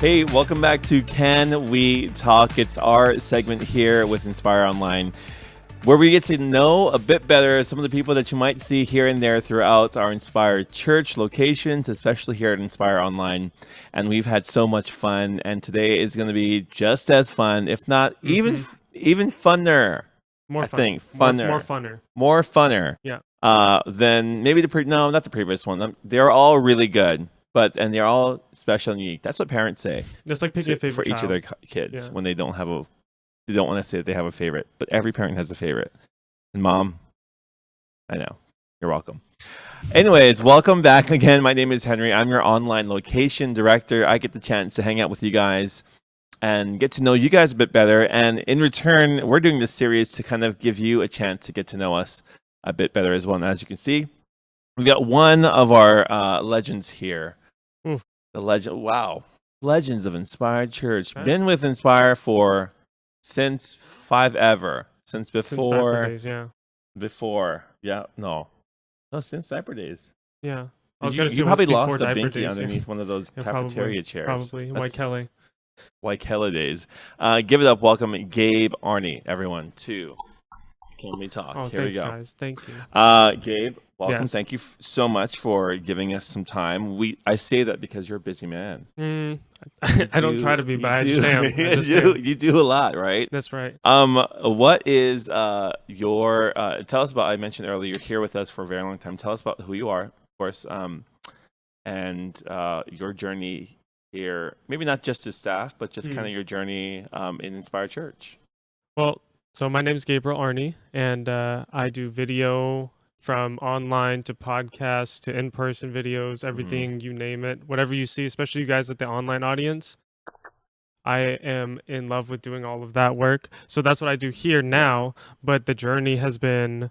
Hey, welcome back to Can We Talk? It's our segment here with Inspire Online, where we get to know a bit better some of the people that you might see here and there throughout our InspireChurch locations, especially here at Inspire Online. And we've had so much fun, and today is going to be just as fun, if not even funner. More I fun. think funner, more funner. Yeah. Than maybe not the previous one. They're all really good. And they're all special and unique. That's what parents say. It's like picking a favorite for each child. of their kids when they don't want to say that they have a favorite. But every parent has a favorite. And Mom, I know. You're welcome. Anyways, welcome back again. My name is Henry. I'm your online location director. I get the chance to hang out with you guys and get to know you guys a bit better. And in return, we're doing this series to kind of give you a chance to get to know us a bit better as well. And as you can see, we've got one of our legends here. The legend, wow. Legends of Inspired Church. Okay. Been with Inspire since before. Since Diaper days, yeah. Since Diaper days. Yeah. You probably lost a binky underneath one of those cafeteria chairs. Probably. Waikele. Waikele days. Give it up. Welcome, Gabe Arney, everyone, to Can We Talk? Oh, Here we go. Guys. Thank you. Gabe, welcome. Yes. Thank you so much for giving us some time. I say that because you're a busy man. I don't try to be, but I just am. You do a lot, right? That's right. What is your tell us about? I mentioned earlier you're here with us for a very long time. Tell us about who you are, of course, and your journey here. Maybe not just as staff, but just kind of your journey in Inspire Church. Well, so my name is Gabriel Arney, and I do video from online to podcasts to in-person videos, everything, you name it, whatever you see, especially you guys at the online audience. I am in love with doing all of that work. So that's what I do here now, but the journey has been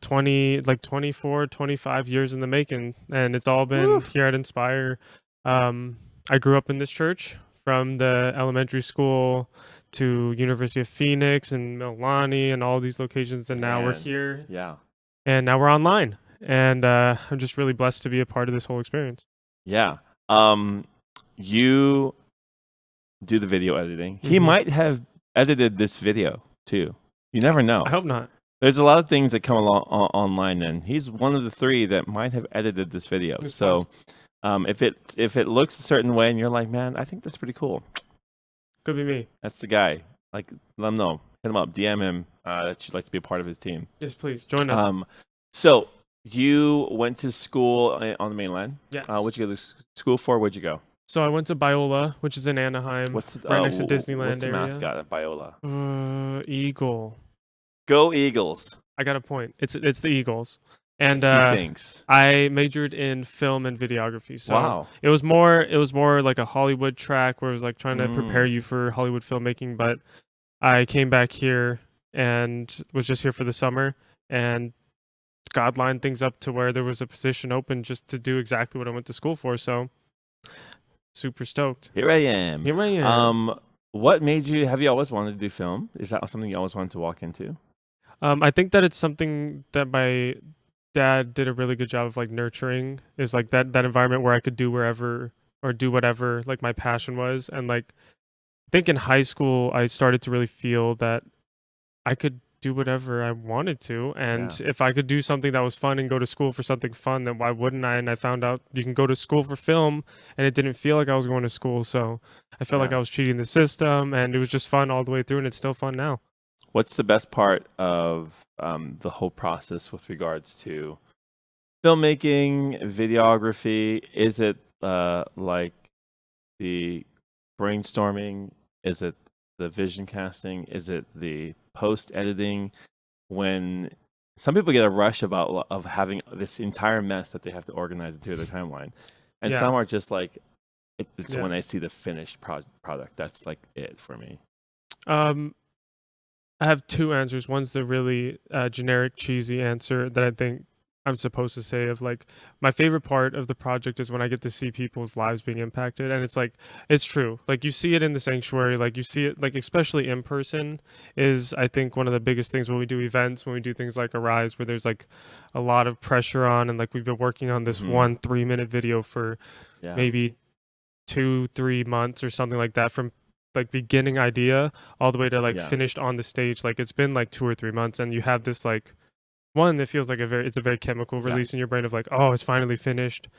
24, 25 years in the making, and it's all been here at Inspire. I grew up in this church from the elementary school to University of Phoenix and Mililani and all these locations, and now we're here. Yeah. And now we're online, and I'm just really blessed to be a part of this whole experience. Yeah. You do the video editing. He might have edited this video too. You never know. I hope not. There's a lot of things that come along online, and he's one of the three that might have edited this video. So if it looks a certain way and you're like, man, I think that's pretty cool. Could be me. That's the guy. Like, let him know. Hit him up. DM him that you'd like to be a part of his team. Yes, please. Join us. So you went to school on the mainland. Yes. What'd you go to school for? Where'd you go? So I went to Biola, which is in Anaheim. Right next to Disneyland what's the area. mascot at Biola? Eagle. Go Eagles. I got a point. It's the Eagles. And he thinks. I majored in film and videography. So wow. It was more like a Hollywood track where it was like trying to prepare you for Hollywood filmmaking, but I came back here and was just here for the summer, and God lined things up to where there was a position open just to do exactly what I went to school for. So super stoked. Here I am. What made you, have you always wanted to do film? Is that something you always wanted to walk into? I think that it's something that my dad did a really good job of like nurturing, is like that environment where I could do wherever or do whatever like my passion was. And like, I think in high school, I started to really feel that I could do whatever I wanted to. And if I could do something that was fun and go to school for something fun, then why wouldn't I? And I found out you can go to school for film, and it didn't feel like I was going to school. So I felt like I was cheating the system, and it was just fun all the way through, and it's still fun now. What's the best part of the whole process with regards to filmmaking, videography? Is it like the brainstorming? Is it the vision casting? Is it the post editing? When some people get a rush of having this entire mess that they have to organize into their timeline, and some are just like, it's when I see the finished product. That's like it for me. I have two answers. One's the really generic, cheesy answer that I think I'm supposed to say of like, my favorite part of the project is when I get to see people's lives being impacted. And it's like, it's true. Like you see it in the sanctuary, like you see it, like especially in person is, I think, one of the biggest things when we do events, when we do things like Arise, where there's like a lot of pressure on, and like we've been working on this 1 3-minute video for maybe 2-3 months or something like that, from like beginning idea all the way to like Yeah. finished on the stage. Like it's been like 2 or 3 months, and you have this like one that feels like it's a very chemical Yeah. release in your brain of like, oh, it's finally finished.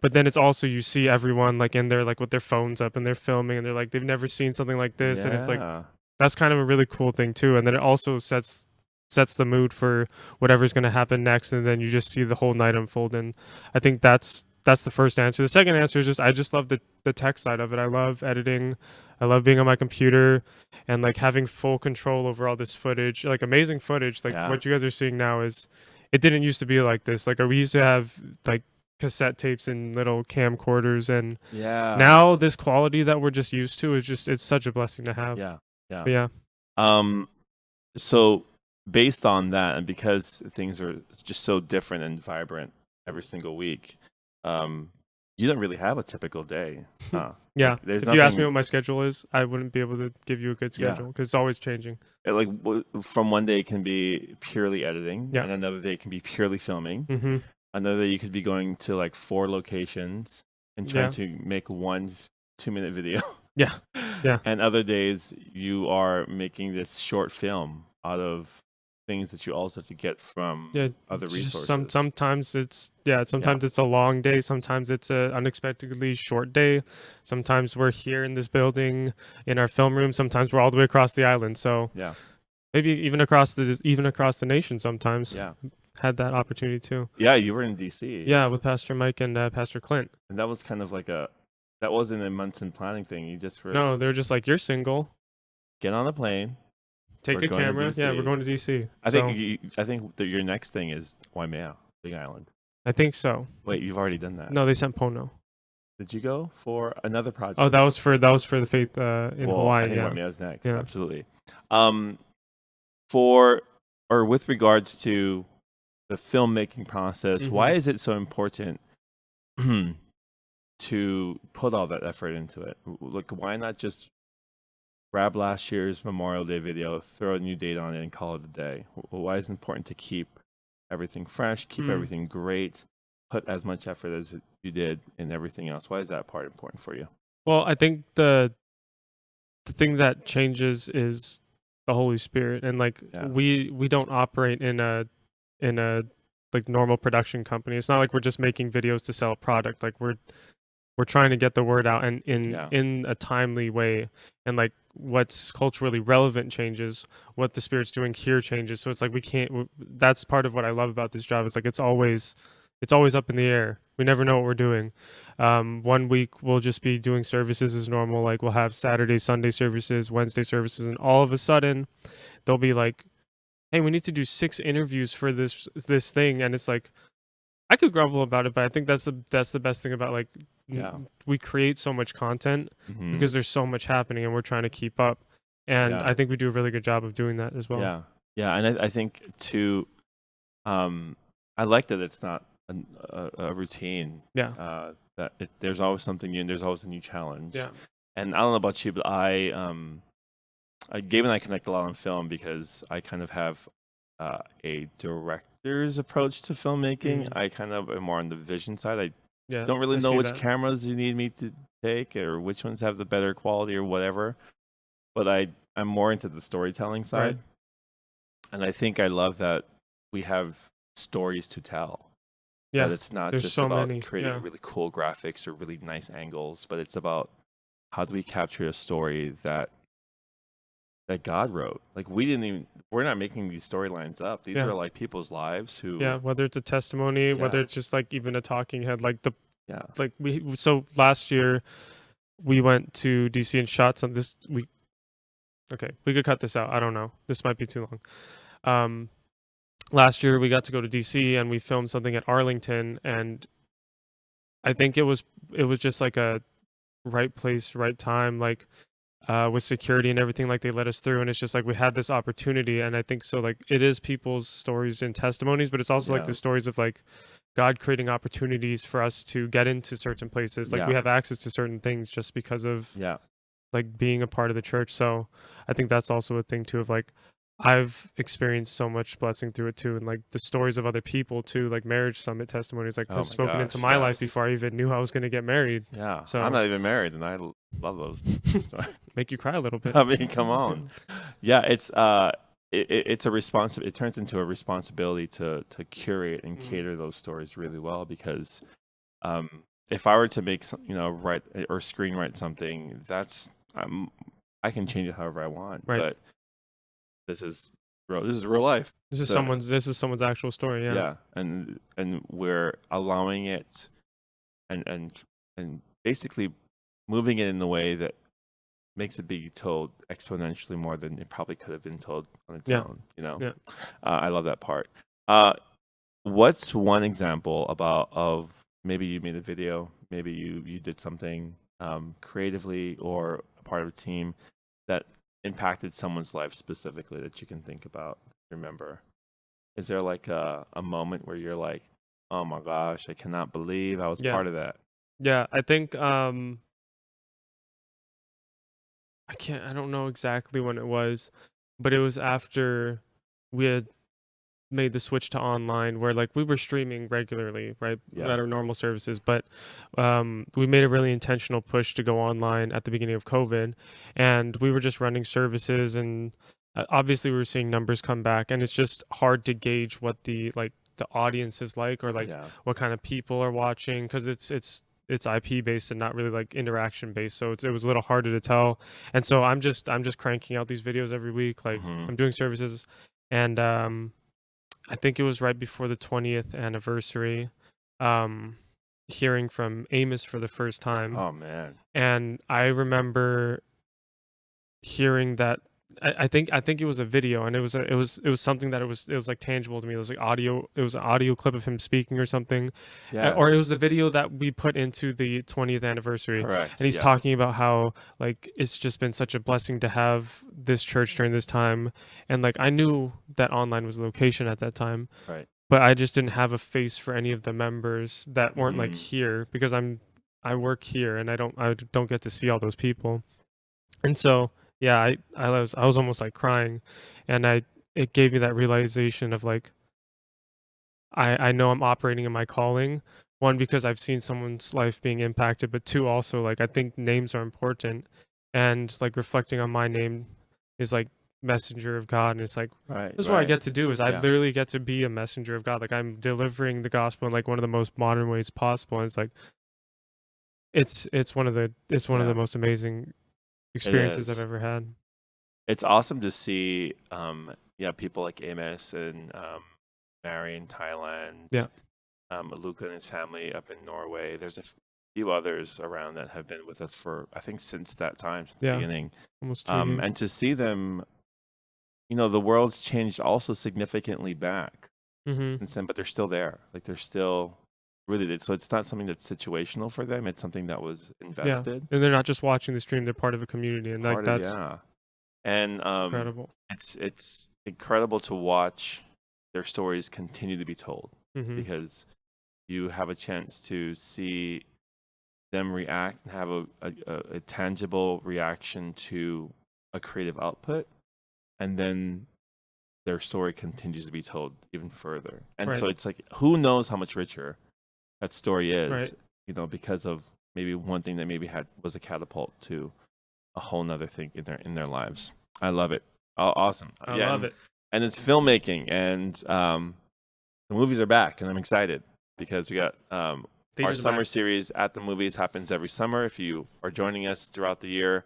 But then it's also, you see everyone like in there like with their phones up and they're filming and they're like, they've never seen something like this, and it's like, Yeah. that's kind of a really cool thing too. And then it also sets the mood for whatever's going to happen next, and then you just see the whole night unfold. And I think that's the first answer. The second answer is just, I just love the tech side of it. I love editing. I love being on my computer and like having full control over all this footage, like amazing footage. Like Yeah. what you guys are seeing now is, it didn't used to be like this. Like we used to have like cassette tapes and little camcorders, and Yeah. now this quality that we're just used to is just, it's such a blessing to have. Yeah. Yeah. But yeah. So based on that, and because things are just so different and vibrant every single week, you don't really have a typical day. Yeah. Like, there's If you ask me nothing- what my schedule is, I wouldn't be able to give you a good Yeah. schedule because it's always changing. like from one day it can be purely editing, Yeah. and another day it can be purely filming. Mm-hmm. Another day you could be going to like 4 locations and trying to make 1 2-minute video. Yeah. Yeah. And other days you are making this short film out of things that you also have to get from other Just resources. sometimes it's it's a long day. Sometimes it's a unexpectedly short day. Sometimes we're here in this building in our film room. Sometimes we're all the way across the island. So Yeah. maybe even across the nation. Sometimes Yeah. had that opportunity too. Yeah, you were in DC. Yeah, with Pastor Mike and Pastor Clint. And that was kind of like that wasn't a months in planning thing. You just were No, they were just like, you're single. get on a plane. Take We're a going to camera. Yeah, DC. we're going to DC. I think that your next thing is Waimea, Big Island. I think so. Wait, you've already done that. No, they sent Pono. Did you go for another project? Oh, that was for the faith in Hawaii. I think Yeah. Waimea's next. Yeah. Absolutely. With regards to the filmmaking process, why is it so important to put all that effort into it? Look, why not just grab last year's Memorial Day video, throw a new date on it, and call it a day? Why is it important to keep everything fresh, keep everything great, put as much effort as you did in everything else? Why is that part important for you? Well, I think the thing that changes is the Holy Spirit, and like we don't operate in a like normal production company. It's not like we're just making videos to sell a product. Like we're trying to get the word out and in a timely way, and like what's culturally relevant changes, what the Spirit's doing here changes. So it's like that's part of what I love about this job. It's like it's always up in the air. We never know what we're doing. 1 week we'll just be doing services as normal. Like we'll have Saturday, Sunday services, Wednesday services, and all of a sudden they'll be like, hey, we need to do 6 interviews for this thing. And it's like, I could grumble about it, but I think that's the best thing about like, we create so much content because there's so much happening and we're trying to keep up. And I think we do a really good job of doing that as well. Yeah. And I think too, I like that it's not a routine. There's always something new and there's always a new challenge. Yeah. And I don't know about you, but Gabe and I connect a lot on film because I kind of have a director's approach to filmmaking. I kind of am more on the vision side. I don't really know which cameras you need me to take or which ones have the better quality or whatever. But I'm more into the storytelling side. Right. And I think I love that we have stories to tell. Yeah. That it's not just about creating really cool graphics or really nice angles, but it's about how do we capture a story that God wrote. Like we're not making these storylines up. These are like people's lives who whether it's a testimony, whether it's just like even a talking head, like so last year we went to DC and shot some we could cut this out. I don't know. This might be too long. Last year we got to go to DC and we filmed something at Arlington, and I think it was just like a right place, right time, like with security and everything, like they let us through, and it's just like we had this opportunity. And I think so like it is people's stories and testimonies, but it's also like the stories of like God creating opportunities for us to get into certain places. Like we have access to certain things just because of like being a part of the church. So I think that's also a thing too of like I've experienced so much blessing through it too, and like the stories of other people too, like marriage summit testimonies, like Oh have my spoken into gosh, my life yes. before I even knew I was going to get married. Yeah, I'm So not even married, and I love those stories. make you cry a little bit. I mean, come on. Yeah, it's a it turns into a responsibility to curate and cater those stories really well, because if I were to make some, write or screenwrite something, I can change it however I want. Right. But this is real life. This is So, someone's actual story. Yeah. yeah, and we're allowing it and basically moving it in a way that makes it be told exponentially more than it probably could have been told on its own. Yeah. I love that part. What's one example of maybe you made a video, maybe you did something creatively or a part of a team that impacted someone's life specifically that you can think about, remember? Is there like a moment where you're like, oh my gosh, I cannot believe I was part of that? Yeah, I think I don't know exactly when it was, but it was after we had made the switch to online, where like we were streaming regularly, right, Yeah. at our normal services, but we made a really intentional push to go online at the beginning of COVID, and we were just running services, and obviously we were seeing numbers come back, and it's just hard to gauge what the audience is like, or like Yeah. what kind of people are watching, because it's IP based and not really like interaction based, so it was a little harder to tell. And so I'm just cranking out these videos every week, like I'm doing services, and I think it was right before the 20th anniversary, hearing from Amos for the first time. Oh man. And I remember hearing that. I think it was a video, and it was something that it was like tangible to me. It was like audio. It was an audio clip of him speaking or something, or it was the video that we put into the 20th anniversary. Correct. And he's talking about how like it's just been such a blessing to have this church during this time, and like I knew that online was the location at that time, Right. but I just didn't have a face for any of the members that weren't like here, because I work here and I don't get to see all those people, and so. Yeah, I was almost like crying, and it gave me that realization of like I know I'm operating in my calling. One, because I've seen someone's life being impacted, but two, also like I think names are important, and like reflecting on my name is like messenger of God, and it's like this is what I get to do, is I literally get to be a messenger of God. Like I'm delivering the gospel in like one of the most modern ways possible, and it's like it's one of the most amazing experiences I've ever had. It's awesome to see people like Amos and Mary in Thailand, Luca and his family up in Norway. There's a few others around that have been with us for, I think, since that time, since the beginning. Almost 2 years. And to see them, the world's changed also significantly back since then, but they're still there. Like they're still rooted. So it's not something that's situational for them. It's something that was invested. And they're not just watching the stream; they're part of a community, and like that's and incredible. It's incredible to watch their stories continue to be told, because you have a chance to see them react and have a tangible reaction to a creative output, and then their story continues to be told even further. And so it's like, who knows how much richer that story is, because of maybe one thing that maybe was a catapult to a whole nother thing in their lives. I love it. Awesome. I love it. And it's filmmaking, and the movies are back, and I'm excited because we got our summer series at the movies happens every summer. If you are joining us throughout the year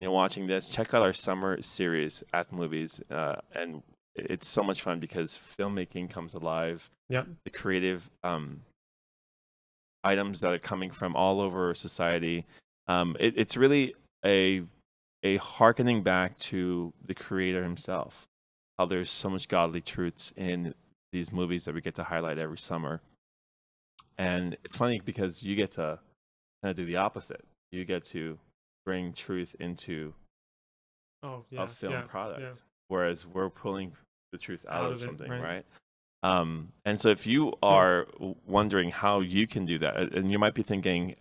and watching this, check out our summer series at the movies, and it's so much fun because filmmaking comes alive. The creative items that are coming from all over society. It's really a hearkening back to the creator himself, how there's so much godly truths in these movies that we get to highlight every summer. And it's funny because you get to kind of do the opposite. You get to bring truth into a film product, whereas we're pulling the truth out of something, right? And so if you are wondering how you can do that, and you might be thinking,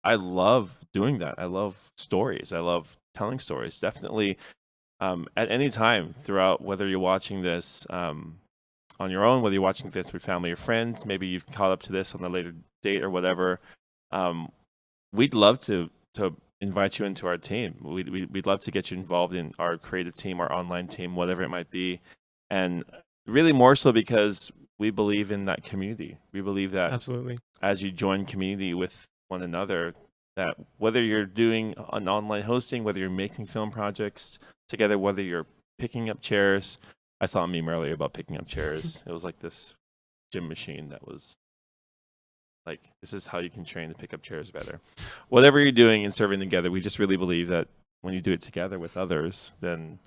I love doing that. I love stories. I love telling stories. Definitely at any time throughout, whether you're watching this on your own, whether you're watching this with family or friends, maybe you've caught up to this on a later date or whatever, we'd love to invite you into our team. We'd love to get you involved in our creative team, our online team, whatever it might be. And really more so because we believe in that community. We believe that Absolutely. as you join community with one another, that whether you're doing an online hosting, whether you're making film projects together, whether you're picking up chairs. I saw a meme earlier about picking up chairs. It was like this gym machine that was like, this is how you can train to pick up chairs better. Whatever you're doing and serving together, we just really believe that when you do it together with others, then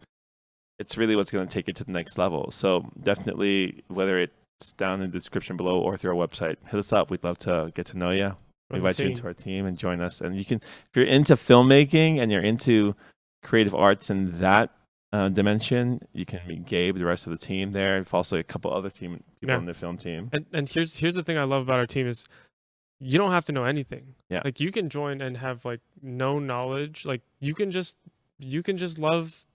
it's really what's going to take it to the next level. So definitely, whether it's down in the description below or through our website, hit us up. We'd love to get to know you. Invite you into our team and join us. And you can, if you're into filmmaking and you're into creative arts and that dimension, you can meet Gabe, the rest of the team there. We've also a couple other people on the film team. And here's the thing I love about our team is you don't have to know anything. Yeah. Like you can join and have like no knowledge. Like you can just love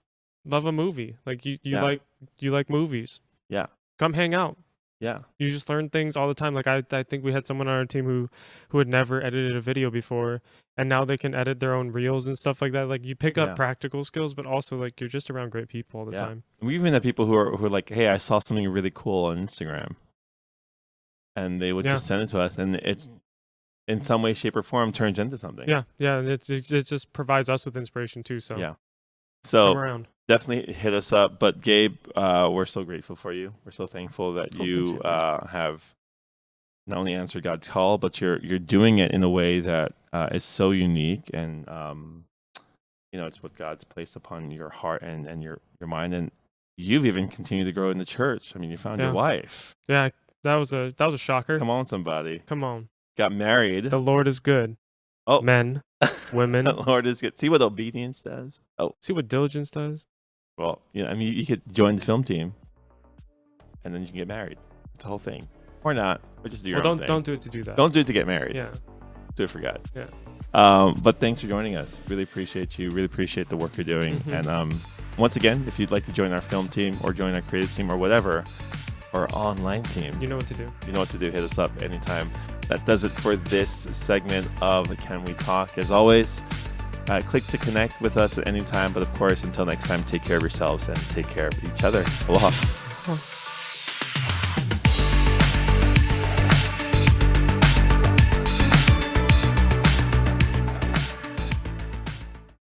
a movie. Like you like movies. Yeah. Come hang out. Yeah. You just learn things all the time. Like I think we had someone on our team who had never edited a video before, and now they can edit their own reels and stuff like that. Like you pick up practical skills, but also like you're just around great people all the time. We even had people who are like, hey, I saw something really cool on Instagram, and they would just send it to us, and it's in some way, shape, or form turns into something. Yeah, and it just provides us with inspiration too. So yeah. So come around. Definitely hit us up. But Gabe, we're so grateful for you. We're so thankful that you have not only answered God's call, but you're doing it in a way that is so unique, and it's what God's placed upon your heart and your mind, and you've even continued to grow in the church. I mean, you found your wife. Yeah, that was a shocker. Come on, somebody. Come on. Got married. The Lord is good. Oh, men, women. The Lord is good. See what obedience does. Oh, see what diligence does. Well, I mean, you could join the film team, and then you can get married. It's the whole thing, or not, or just do your own thing. Don't do it to do that. Don't do it to get married. Yeah, do it for God. Yeah. But thanks for joining us. Really appreciate you. Really appreciate the work you're doing. Mm-hmm. And once again, if you'd like to join our film team or join our creative team or whatever, or online team, you know what to do. You know what to do. Hit us up anytime. That does it for this segment of Can We Talk? As always, click to connect with us at any time. But of course, until next time, take care of yourselves and take care of each other. Aloha.